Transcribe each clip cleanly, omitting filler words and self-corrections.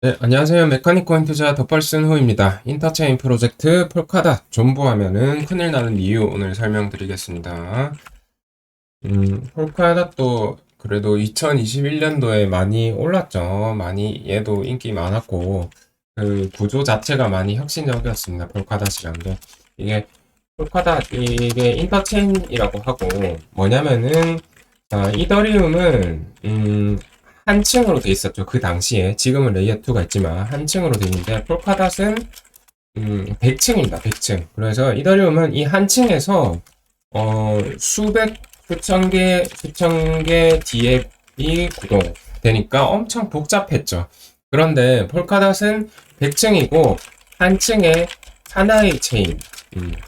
네, 안녕하세요. 메카닉코인 투자 덧벌슨 후입니다. 인터체인 프로젝트 폴카닷 존버하면은 큰일 나는 이유 오늘 설명드리겠습니다. 폴카닷도 그래도 2021년도에 많이 올랐죠. 많이 얘도 인기 많았고 그 구조 자체가 많이 혁신적이었습니다. 폴카닷이라는 게 폴카닷 이게 인터체인이라고 하고 뭐냐면은 이더리움은 한 층으로 돼 있었죠. 그 당시에. 지금은 레이어 2가 있지만 한 층으로 돼 있는데 폴카닷은 100층입니다. 100층. 그래서 이더리움은 이 한 층에서 수천 개 디앱이 구동되니까 엄청 복잡했죠. 그런데 폴카닷은 100층이고 한 층에 하나의 체인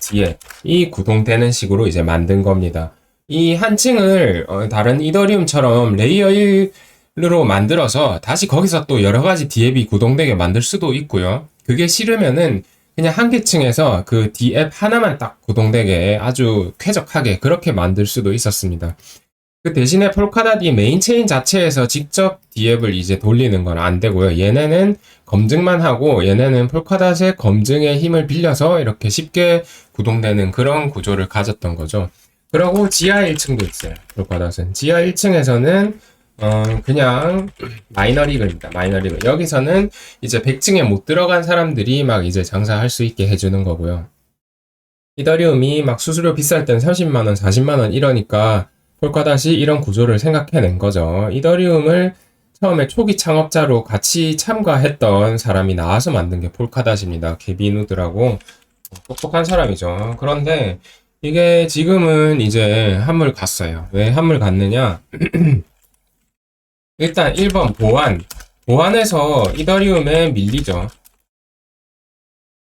디앱이 구동되는 식으로 이제 만든 겁니다. 이 한 층을 다른 이더리움처럼 레이어 1로 만들어서 다시 거기서 또 여러 가지 디앱이 구동되게 만들 수도 있고요. 그게 싫으면은 그냥 한 계층에서 그 디앱 하나만 딱 구동되게 아주 쾌적하게 그렇게 만들 수도 있었습니다. 그 대신에 폴카닷이 메인 체인 자체에서 직접 디앱을 이제 돌리는 건 안 되고요. 얘네는 검증만 하고 얘네는 폴카닷의 검증의 힘을 빌려서 이렇게 쉽게 구동되는 그런 구조를 가졌던 거죠. 그리고 지하 1층도 있어요. 폴카닷은 지하 1층에서는 그냥 마이너리그입니다. 마이너리그. 여기서는 이제 100층에 못 들어간 사람들이 막 이제 장사할 수 있게 해주는 거고요. 이더리움이 막 수수료 비쌀 땐 30만원, 40만원 이러니까 폴카닷이 이런 구조를 생각해낸 거죠. 이더리움을 처음에 초기 창업자로 같이 참가했던 사람이 나와서 만든 게 폴카닷입니다. 게빈 우드라고 똑똑한 사람이죠. 그런데 이게 지금은 이제 한물 갔어요. 왜 한물 갔느냐? 일단 1번 보안. 보안에서 이더리움에 밀리죠.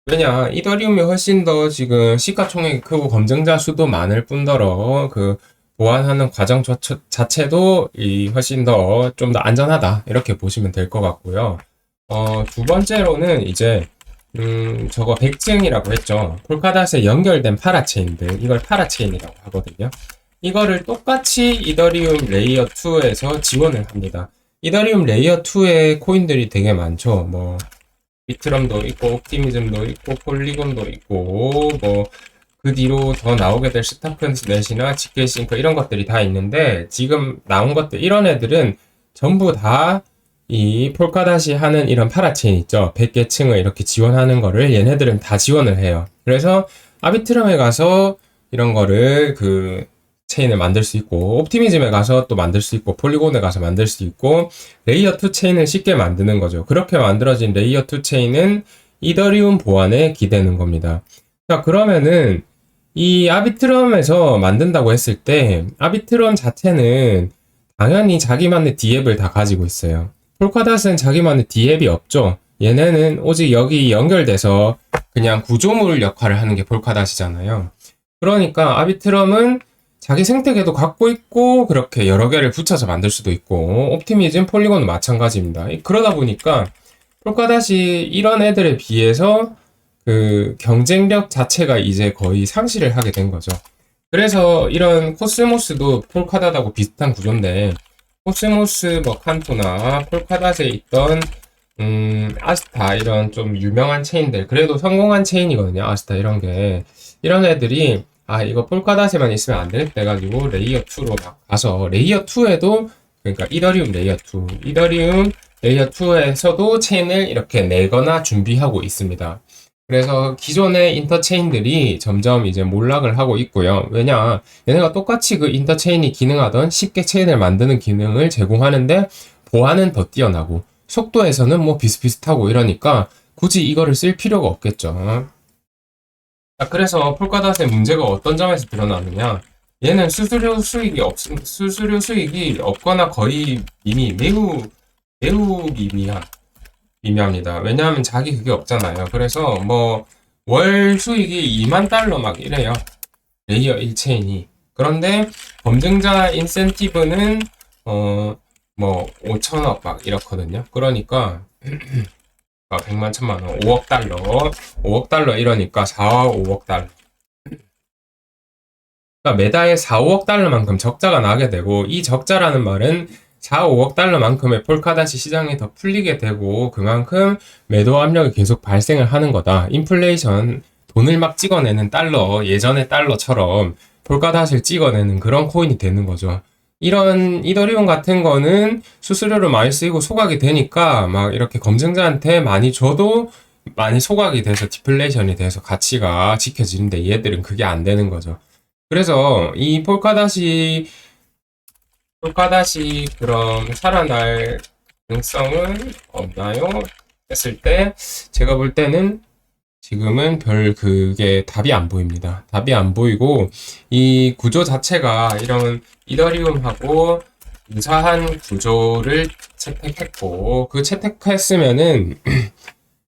왜냐, 이더리움이 훨씬 더 지금 시가총액이 크고 검증자 수도 많을 뿐더러 그 보안하는 과정 자체도 훨씬 더 좀 더 안전하다. 이렇게 보시면 될 것 같고요. 두 번째로는 이제 저거 100층이라고 했죠. 폴카닷에 연결된 파라체인들. 이걸 파라체인이라고 하거든요. 이거를 똑같이 이더리움 레이어 2에서 지원을 합니다. 이더리움 레이어 2에 코인들이 되게 많죠. 뭐 비트럼도 있고 옵티미즘도 있고 폴리곤도 있고 뭐 그 뒤로 더 나오게 될 스타크넷이나 지켓싱크 이런 것들이 다 있는데 지금 나온 것들 이런 애들은 전부 다 이 폴카닷이 하는 이런 파라체인 있죠. 100개 층을 이렇게 지원하는 거를 얘네들은 다 지원을 해요. 그래서 아비트럼에 가서 이런 거를 그 체인을 만들 수 있고 옵티미즘에 가서 또 만들 수 있고 폴리곤에 가서 만들 수 있고 레이어 2 체인을 쉽게 만드는 거죠. 그렇게 만들어진 레이어 2 체인은 이더리움 보안에 기대는 겁니다. 자, 그러면은 이 아비트럼에서 만든다고 했을 때 아비트럼 자체는 당연히 자기만의 디앱을 다 가지고 있어요. 폴카닷은 자기만의 디앱이 없죠. 얘네는 오직 여기 연결돼서 그냥 구조물 역할을 하는 게 폴카닷이잖아요. 그러니까 아비트럼은 자기 생태계도 갖고 있고 그렇게 여러 개를 붙여서 만들 수도 있고 옵티미즘, 폴리곤은 마찬가지입니다. 그러다 보니까 폴카닷이 이런 애들에 비해서 그 경쟁력 자체가 이제 거의 상실을 하게 된 거죠. 그래서 이런 코스모스도 폴카닷하고 비슷한 구조인데 코스모스, 뭐 칸토나 폴카닷에 있던 아스타 이런 좀 유명한 체인들 그래도 성공한 체인이거든요. 아스타 이런 애들이 이거 폴카닷에만 있으면 안 되겠다 해가지고 레이어 2로 막 가서 레이어 2에도 그러니까 이더리움 레이어 2 이더리움 레이어 2에서도 체인을 이렇게 내거나 준비하고 있습니다. 그래서 기존의 인터체인들이 점점 이제 몰락을 하고 있고요. 왜냐, 얘네가 똑같이 그 인터체인이 기능하던 쉽게 체인을 만드는 기능을 제공하는데 보안은 더 뛰어나고 속도에서는 뭐 비슷비슷하고 이러니까 굳이 이거를 쓸 필요가 없겠죠. 그래서 폴카닷의 문제가 어떤 점에서 드러나느냐? 얘는 수수료 수익이 없거나 거의 매우 미미합니다. 왜냐하면 자기 그게 없잖아요. 그래서 뭐 월 수익이 2만 달러 막 이래요. 레이어 1체인이. 그런데 검증자 인센티브는 뭐 5천억 막 이렇거든요. 그러니까 100만, 1000만 원, 5억 달러 이러니까 4억, 5억 달러. 그러니까 매달 4, 5억 달러만큼 적자가 나게 되고 이 적자라는 말은 4, 5억 달러만큼의 폴카닷이 시장에 더 풀리게 되고 그만큼 매도 압력이 계속 발생을 하는 거다. 인플레이션 돈을 막 찍어내는 달러, 예전의 달러처럼 폴카닷을 찍어내는 그런 코인이 되는 거죠. 이런 이더리움 같은 거는 수수료를 많이 쓰이고 소각이 되니까 막 이렇게 검증자한테 많이 줘도 많이 소각이 돼서 디플레이션이 돼서 가치가 지켜지는데 얘들은 그게 안 되는 거죠. 그래서 이 폴카닷이 그럼 살아날 가능성은 없나요? 했을 때 제가 볼 때는 지금은 별 그게 답이 안 보입니다. 답이 안 보이고 이 구조 자체가 이런 이더리움하고 유사한 구조를 채택했고 그 채택했으면은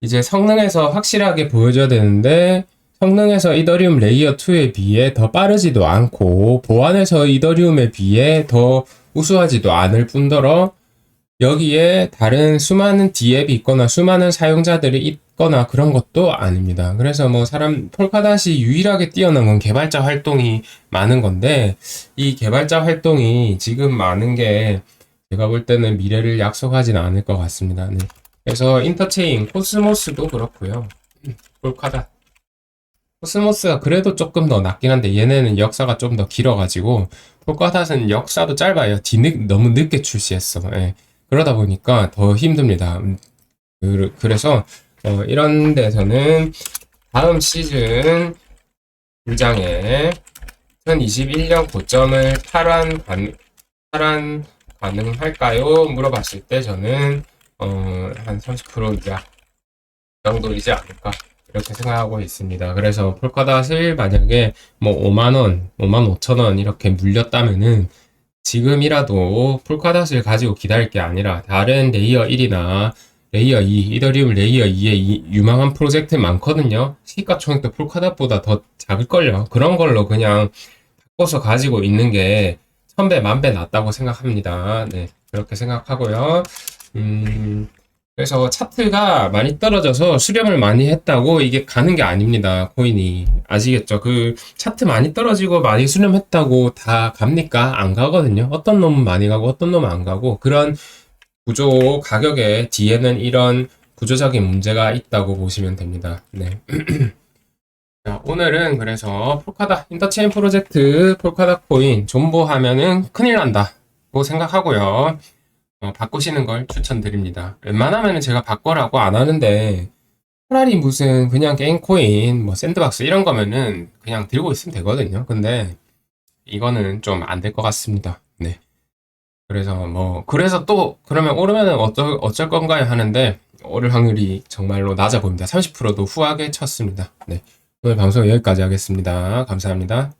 이제 성능에서 확실하게 보여줘야 되는데 성능에서 이더리움 레이어 2에 비해 더 빠르지도 않고 보안에서 이더리움에 비해 더 우수하지도 않을 뿐더러 여기에 다른 수많은 디앱이 있거나 수많은 사용자들이 있거나 그런 것도 아닙니다. 그래서 뭐 폴카닷이 유일하게 뛰어난 건 개발자 활동이 많은 건데 이 개발자 활동이 지금 많은 게 제가 볼 때는 미래를 약속하지는 않을 것 같습니다. 네. 그래서 인터체인 코스모스도 그렇고요. 폴카닷 코스모스가 그래도 조금 더 낫긴 한데 얘네는 역사가 좀 더 길어가지고 폴카닷은 역사도 짧아요. 너무 늦게 출시했어. 예. 그러다 보니까 더 힘듭니다. 그래서 이런 데서는 다음 시즌 불장에 2021년 고점을 탈환 가능할까요? 물어봤을 때 저는 한 30% 이하 정도이지 않을까 이렇게 생각하고 있습니다. 그래서 폴카닷을 만약에 뭐 5만원, 5만 5천원 이렇게 물렸다면은 지금이라도 폴카닷을 가지고 기다릴 게 아니라 다른 레이어 1이나 레이어 2, 이더리움 레이어 2에 유망한 프로젝트 많거든요. 시가총액도 폴카닷보다 더 작을걸요. 그런 걸로 그냥 바꿔서 가지고 있는 게 1000배, 10,000배 낫다고 생각합니다. 네, 그렇게 생각하고요. 그래서 차트가 많이 떨어져서 수렴을 많이 했다고 이게 가는 게 아닙니다. 코인이. 아시겠죠? 그 차트 많이 떨어지고 많이 수렴했다고 다 갑니까? 안 가거든요. 어떤 놈은 많이 가고 어떤 놈은 안 가고 그런 구조 가격의 뒤에는 이런 구조적인 문제가 있다고 보시면 됩니다. 네. 자, 오늘은 그래서 폴카닷 인터체인 프로젝트 폴카닷 코인 존버하면은 큰일 난다고 생각하고요. 바꾸시는 걸 추천드립니다. 웬만하면 제가 바꿔라고 안 하는데 차라리 무슨 그냥 게임 코인 뭐 샌드박스 이런 거면은 그냥 들고 있으면 되거든요. 근데 이거는 좀 안 될 것 같습니다. 네. 그래서 또 그러면 오르면은 어쩔 건가요 하는데 오를 확률이 정말로 낮아 보입니다. 30%도 후하게 쳤습니다. 네. 오늘 방송 여기까지 하겠습니다. 감사합니다.